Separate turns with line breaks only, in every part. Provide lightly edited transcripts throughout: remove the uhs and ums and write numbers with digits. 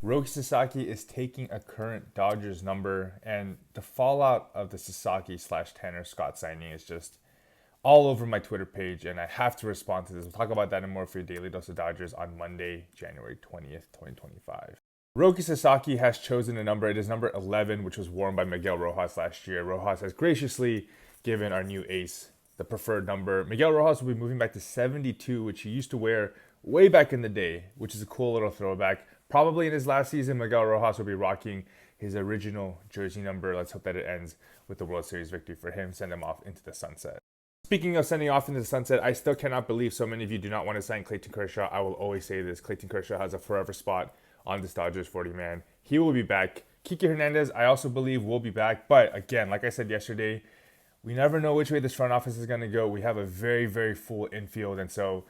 Roki Sasaki is taking a current Dodgers number, and the fallout of the Sasaki slash Tanner Scott signing is just all over my Twitter page, and I have to respond to this. We'll talk about that and more for your Daily Dose of Dodgers on Monday, January 20th, 2025. Roki Sasaki has chosen a number. It is number 11, which was worn by Miguel Rojas last year. Rojas has graciously given our new ace the preferred number. Miguel Rojas will be moving back to 72, which he used to wear way back in the day, which is a cool little throwback. Probably in his last season, Miguel Rojas will be rocking his original jersey number. Let's hope that it ends with the World Series victory for him, send him off into the sunset. Speaking of sending off into the sunset, I still cannot believe so many of you do not want to sign Clayton Kershaw. I will always say this. Clayton Kershaw has a forever spot on this Dodgers 40-man. He will be back. Kike Hernandez, I also believe, will be back. But again, like I said yesterday, we never know which way this front office is going to go. We have a very, very full infield. And so,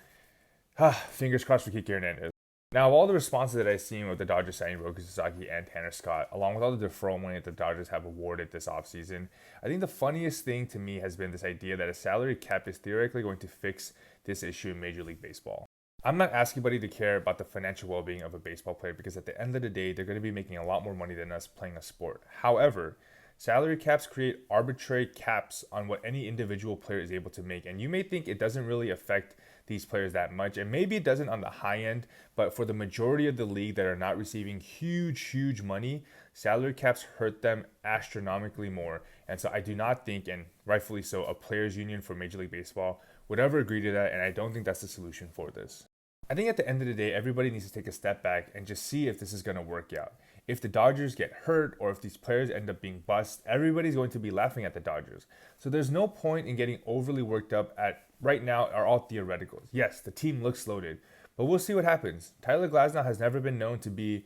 fingers crossed for Kike Hernandez. Now, of all the responses that I've seen with the Dodgers signing Roki Sasaki and Tanner Scott, along with all the deferral money that the Dodgers have awarded this offseason, I think the funniest thing to me has been this idea that a salary cap is theoretically going to fix this issue in Major League Baseball. I'm not asking anybody to care about the financial well-being of a baseball player because at the end of the day, they're going to be making a lot more money than us playing a sport. However, salary caps create arbitrary caps on what any individual player is able to make. And you may think it doesn't really affect these players that much. And maybe it doesn't on the high end, but for the majority of the league that are not receiving huge money, salary caps hurt them astronomically more. And so I do not think, and rightfully so, a players union for Major League Baseball would ever agree to that. And I don't think that's the solution for this. I think at the end of the day, everybody needs to take a step back and just see if this is going to work out. If the Dodgers get hurt or if these players end up being bust, everybody's going to be laughing at the Dodgers. So there's no point in getting overly worked up at right now are all theoreticals. Yes, the team looks loaded, but we'll see what happens. Tyler Glasnow has never been known to be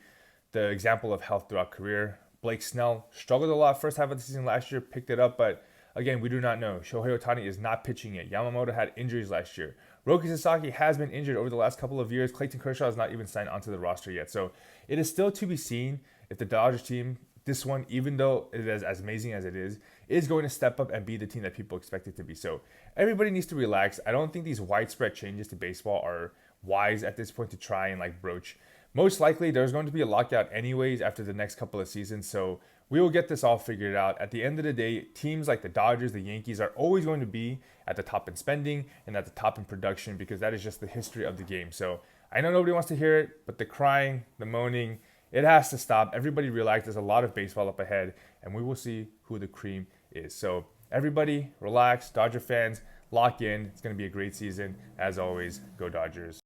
the example of health throughout career. Blake Snell struggled a lot first half of the season last year, picked it up, but again, we do not know. Shohei Ohtani is not pitching it. Yamamoto had injuries last year. Roki Sasaki has been injured over the last couple of years. Clayton Kershaw has not even signed onto the roster yet. So it is still to be seen if the Dodgers team, this one, even though it is as amazing as it is going to step up and be the team that people expect it to be. So everybody needs to relax. I don't think these widespread changes to baseball are wise at this point to try and broach. Most likely, there's going to be a lockout anyways after the next couple of seasons. So we will get this all figured out. At the end of the day, teams like the Dodgers, the Yankees are always going to be at the top in spending and at the top in production because that is just the history of the game. So I know nobody wants to hear it, but the crying, the moaning, it has to stop. Everybody relax. There's a lot of baseball up ahead, and we will see who the cream is. So everybody relax. Dodger fans, lock in. It's going to be a great season. As always, go Dodgers.